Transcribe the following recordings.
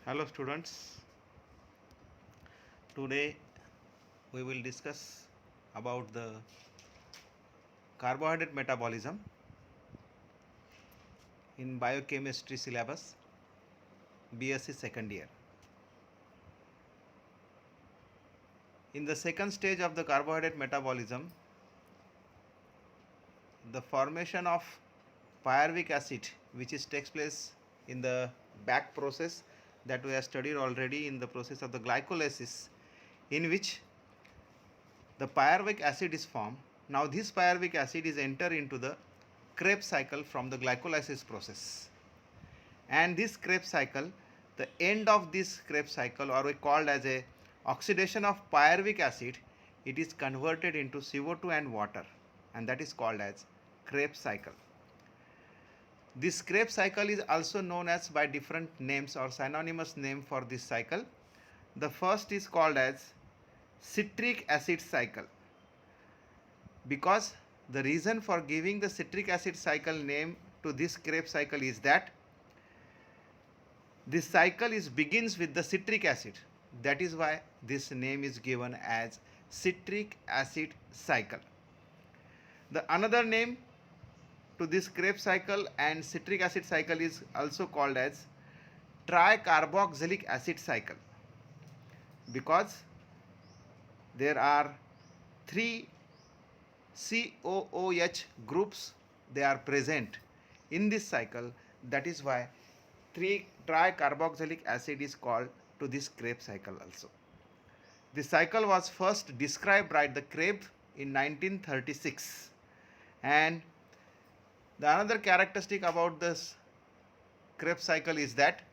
Hello students, today we will discuss about the carbohydrate metabolism in biochemistry syllabus BSc second year. In the second stage of the carbohydrate metabolism, the formation of pyruvic acid which is takes place in the back process that we have studied already in the process of the glycolysis, in which the pyruvic acid is formed. Now this pyruvic acid is enter into the Krebs cycle from the glycolysis process. And this Krebs cycle, the end of this Krebs cycle, or we called as a oxidation of pyruvic acid, it is converted into CO2 and water, and that is called as Krebs cycle. This Krebs cycle is also known as by different names or synonymous name for this cycle. The first is called as citric acid cycle, because the reason for giving the citric acid cycle name to this Krebs cycle is that this cycle begins with the citric acid. That is why this name is given as citric acid cycle. The another name to this Krebs cycle and citric acid cycle is also called as tricarboxylic acid cycle, because there are three COOH groups they are present in this cycle. That is why tricarboxylic acid is called to this Krebs cycle also. This cycle was first described by the Krebs in 1936, and the another characteristic about this Krebs cycle is that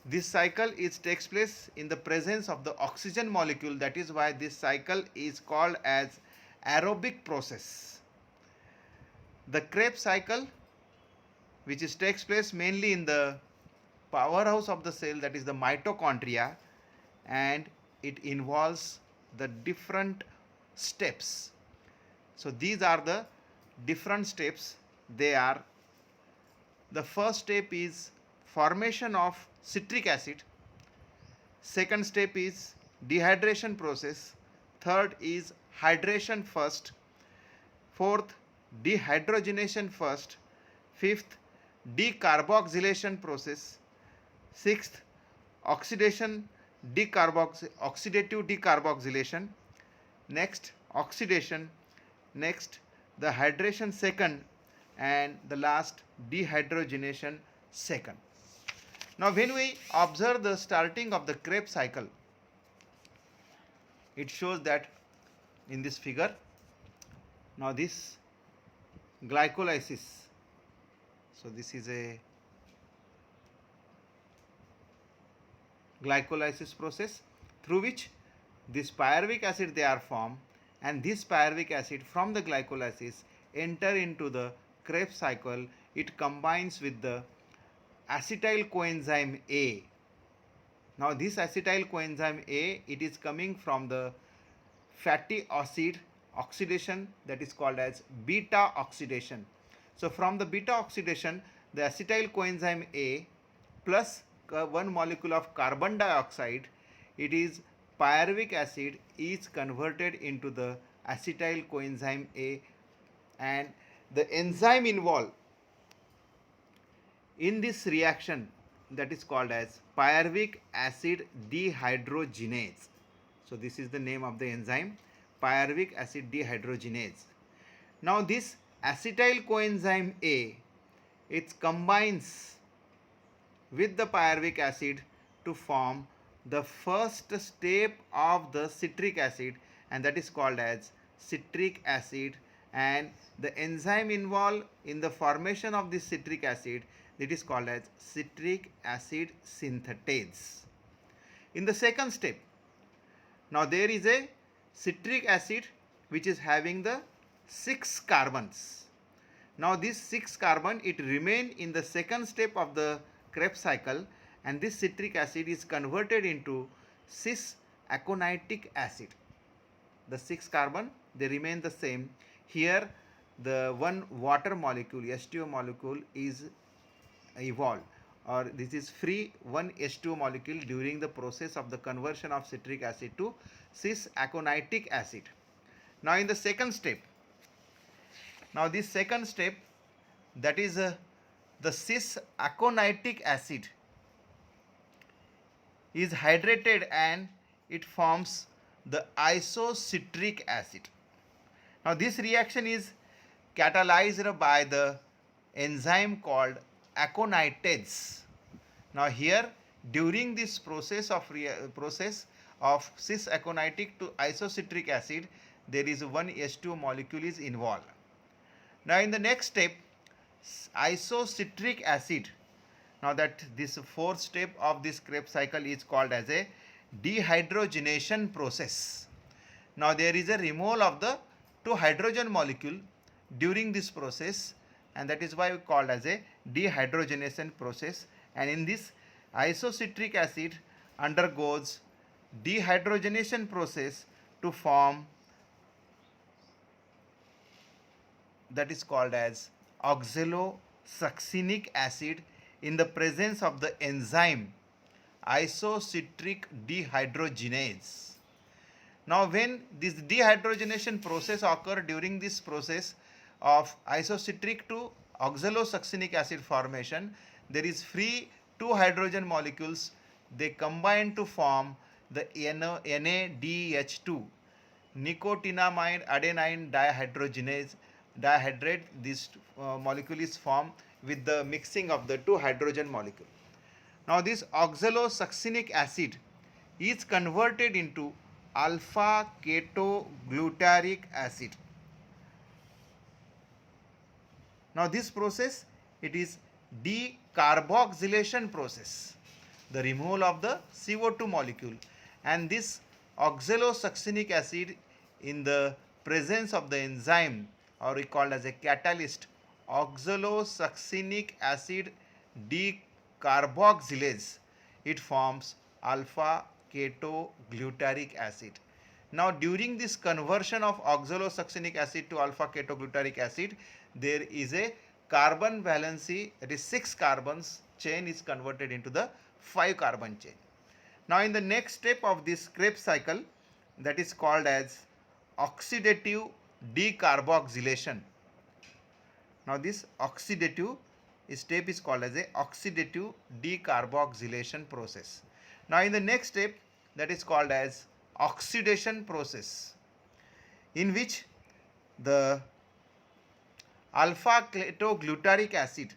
this cycle takes place in the presence of the oxygen molecule. That is why this cycle is called as aerobic process. The Krebs cycle, which takes place mainly in the powerhouse of the cell, that is the mitochondria, and it involves the different steps. So these are the different steps. They are, the first step is formation of citric acid, second step is dehydration process, third is hydration first, fourth dehydrogenation first, fifth decarboxylation process, sixth oxidation oxidative decarboxylation, next oxidation, next the hydration second, and the last dehydrogenation second. Now when we observe the starting of the Krebs cycle, it shows that in this figure, now this glycolysis, so this is a glycolysis process through which this pyruvic acid they are formed, and this pyruvic acid from the glycolysis enter into the Krebs cycle. It combines with the acetyl coenzyme A. Now this acetyl coenzyme A, it is coming from the fatty acid oxidation, that is called as beta oxidation. So from the beta oxidation, the acetyl coenzyme A plus one molecule of carbon dioxide, it is pyruvic acid, is converted into the acetyl coenzyme A, and the enzyme involved in this reaction, that is called as pyruvic acid dehydrogenase. So this is the name of the enzyme, pyruvic acid dehydrogenase. Now this acetyl coenzyme A, it combines with the pyruvic acid to form the first step of the citric acid, and that is called as citric acid, and the enzyme involved in the formation of this citric acid, that is called as citric acid synthetase. In the second step, now there is a citric acid which is having the 6 carbons. Now this 6 carbon, it remain in the second step of the Krebs cycle, and this citric acid is converted into cis aconitic acid. The 6 carbon, they remain the same. Here the one water molecule, H2O molecule, is evolved, or this is free 1H2O molecule during the process of the conversion of citric acid to cis-aconitic acid. Now in the second step, now this second step, that is the cis-aconitic acid is hydrated and it forms the isocitric acid. Now this reaction is catalyzed by the enzyme called aconitase. Now here during this process of cis-aconitic to isocitric acid, there is one H2O molecule is involved. Now in the next step, isocitric acid. Now that this fourth step of this Krebs cycle is called as a dehydrogenation process. Now there is a removal of the two hydrogen molecule during this process, and that is why we called as a dehydrogenation process. And in this, isocitric acid undergoes dehydrogenation process to form, that is called as oxalosuccinic acid in the presence of the enzyme isocitric dehydrogenase. Now when this dehydrogenation process occurs, during this process of isocitric to oxalosuccinic acid formation, there is free two hydrogen molecules, they combine to form the NADH2, nicotinamide adenine dihydrogenase dihydrate. This molecule is formed with the mixing of the two hydrogen molecule. Now this oxalosuccinic acid is converted into alpha ketoglutaric acid. Now this process, it is decarboxylation process, the removal of the CO2 molecule, and this oxalosuccinic acid in the presence of the enzyme, or we called as a catalyst, oxalosuccinic acid decarboxylase, it forms alpha ketoglutaric acid. Now during this conversion of oxalosuccinic acid to alpha ketoglutaric acid, there is a carbon valency, that is 6 carbons chain is converted into the 5 carbon chain. Now in the next step of this Krebs cycle, that is called as oxidative decarboxylation. Now this oxidative step is called as a oxidative decarboxylation process. Now in the next step, that is called as oxidation process, in which the alpha ketoglutaric acid,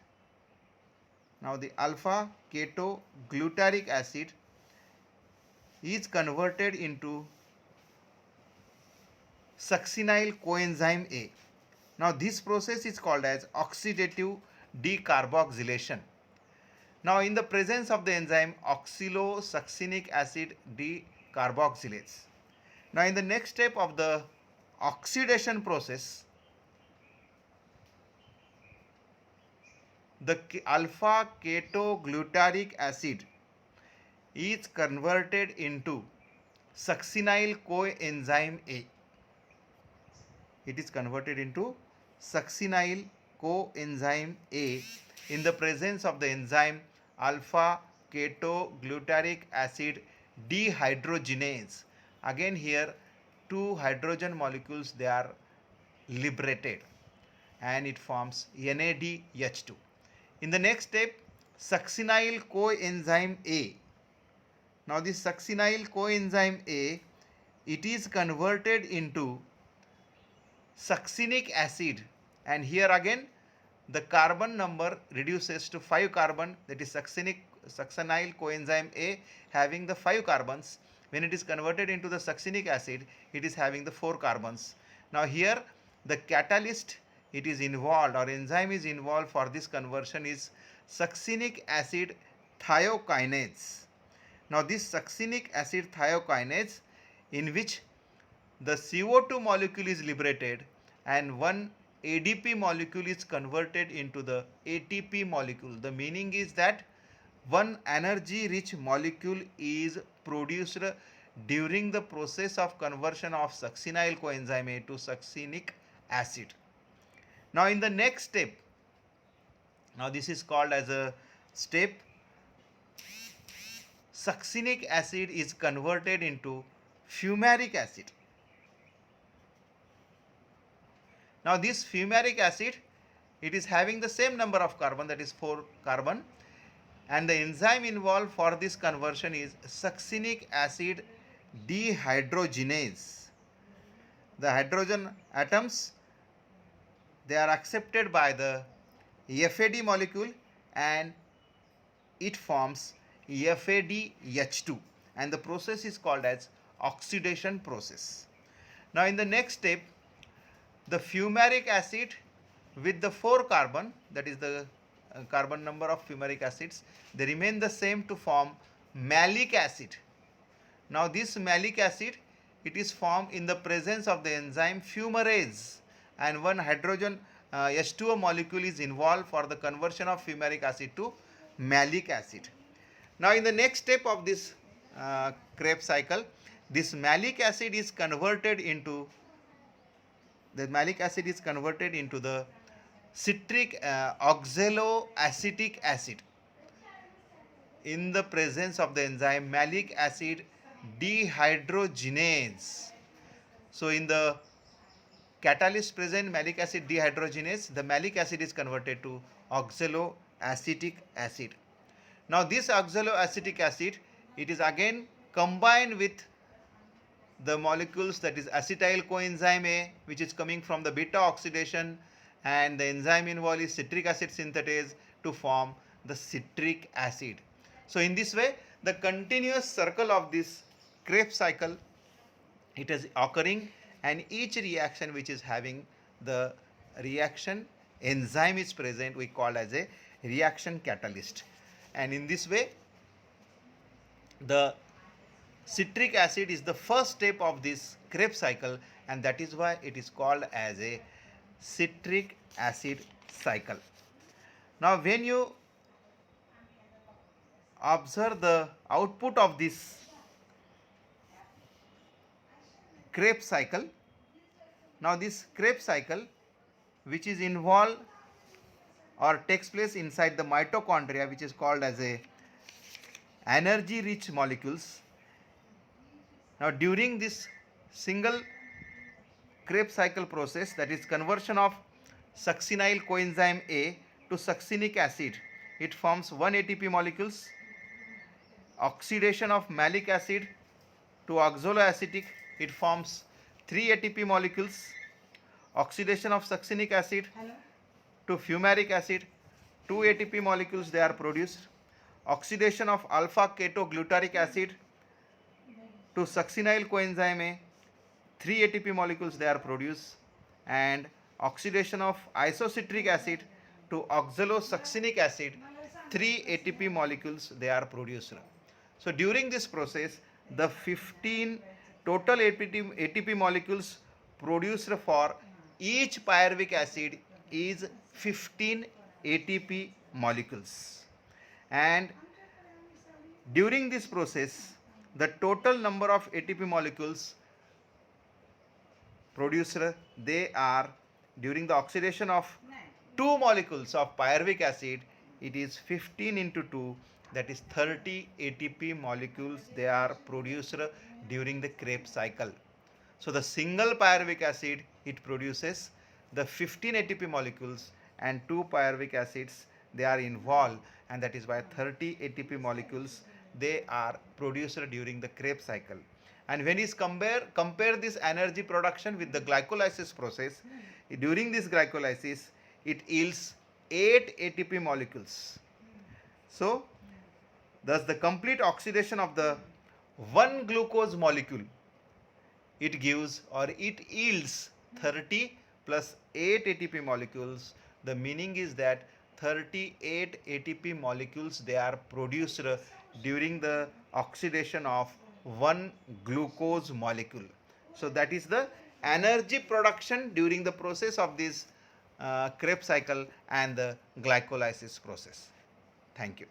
now the alpha ketoglutaric acid is converted into succinyl coenzyme A. Now this process is called as oxidative decarboxylation. Now in the presence of the enzyme oxalosuccinic acid decarboxylase. Now in the next step of the oxidation process, the alpha ketoglutaric acid is converted into succinyl coenzyme A. It is converted into succinyl coenzyme A in the presence of the enzyme alpha ketoglutaric acid dehydrogenase. Again here two hydrogen molecules, they are liberated and it forms NADH2. In the next step, succinyl coenzyme A. Now this succinyl coenzyme A, it is converted into succinic acid, and here again the carbon number reduces to 5 carbon, that is succinyl coenzyme A having the 5 carbons. When it is converted into the succinic acid, it is having the 4 carbons. Now here the catalyst it is involved, or enzyme is involved for this conversion, is succinic acid thiokinase. Now this succinic acid thiokinase, in which the CO2 molecule is liberated and one ADP molecule is converted into the ATP molecule. The meaning is that one energy rich molecule is produced during the process of conversion of succinyl coenzyme A to succinic acid. Now in the next step, now this is called as a step succinic acid is converted into fumaric acid. Now this fumaric acid, it is having the same number of carbon, that is 4 carbon, and the enzyme involved for this conversion is succinic acid dehydrogenase. The hydrogen atoms, they are accepted by the FAD molecule and it forms FADH2, and the process is called as oxidation process. Now in the next step, the fumaric acid with the 4 carbon, that is the carbon number of fumaric acids, they remain the same to form malic acid. Now this malic acid, it is formed in the presence of the enzyme fumarase, and one hydrogen H2O molecule is involved for the conversion of fumaric acid to malic acid. Now in the next step of this Krebs cycle, this malic acid is converted into the citric oxaloacetic acid in the presence of the enzyme malic acid dehydrogenase. So in the catalyst present malic acid dehydrogenase, the malic acid is converted to oxaloacetic acid. Now this oxaloacetic acid, it is again combined with the molecules, that is acetyl coenzyme A, which is coming from the beta oxidation, and the enzyme involved is citric acid synthetase to form the citric acid. So in this way, the continuous circle of this Krebs cycle, it is occurring, and each reaction which is having the reaction enzyme is present, we call as a reaction catalyst. And in this way, the citric acid is the first step of this Krebs cycle, and that is why it is called as a citric acid cycle. Now when you observe the output of this Krebs cycle, now this Krebs cycle, which is involved or takes place inside the mitochondria, which is called as a energy rich molecules. Now during this single Krebs cycle process, that is conversion of succinyl coenzyme A to succinic acid, it forms 1 ATP molecules. Oxidation of malic acid to oxaloacetic, it forms 3 ATP molecules. Oxidation of succinic acid to fumaric acid, 2 ATP molecules they are produced. Oxidation of alpha ketoglutaric acid to succinyl coenzyme A, 3 ATP molecules they are produced, and oxidation of isocitric acid to oxalosuccinic acid, 3 ATP molecules they are produced. So during this process, the 15 total ATP molecules produced for each pyruvic acid is 15 ATP molecules, and during this process, the total number of ATP molecules produced, they are, during the oxidation of 2 molecules of pyruvic acid, it is 15 into 2, that is 30 ATP molecules they are produced during the Krebs cycle. So the single pyruvic acid, it produces the 15 ATP molecules, and 2 pyruvic acids they are involved, and that is why 30 ATP molecules they are produced during the Krebs cycle. And when is compare this energy production with the glycolysis process, during this glycolysis it yields 8 ATP molecules. So thus the complete oxidation of the 1 glucose molecule, it gives or it yields 30 plus 8 ATP molecules. The meaning is that 38 ATP molecules they are produced during the oxidation of 1 glucose molecule. So that is the energy production during the process of this Krebs cycle and the glycolysis process. Thank you.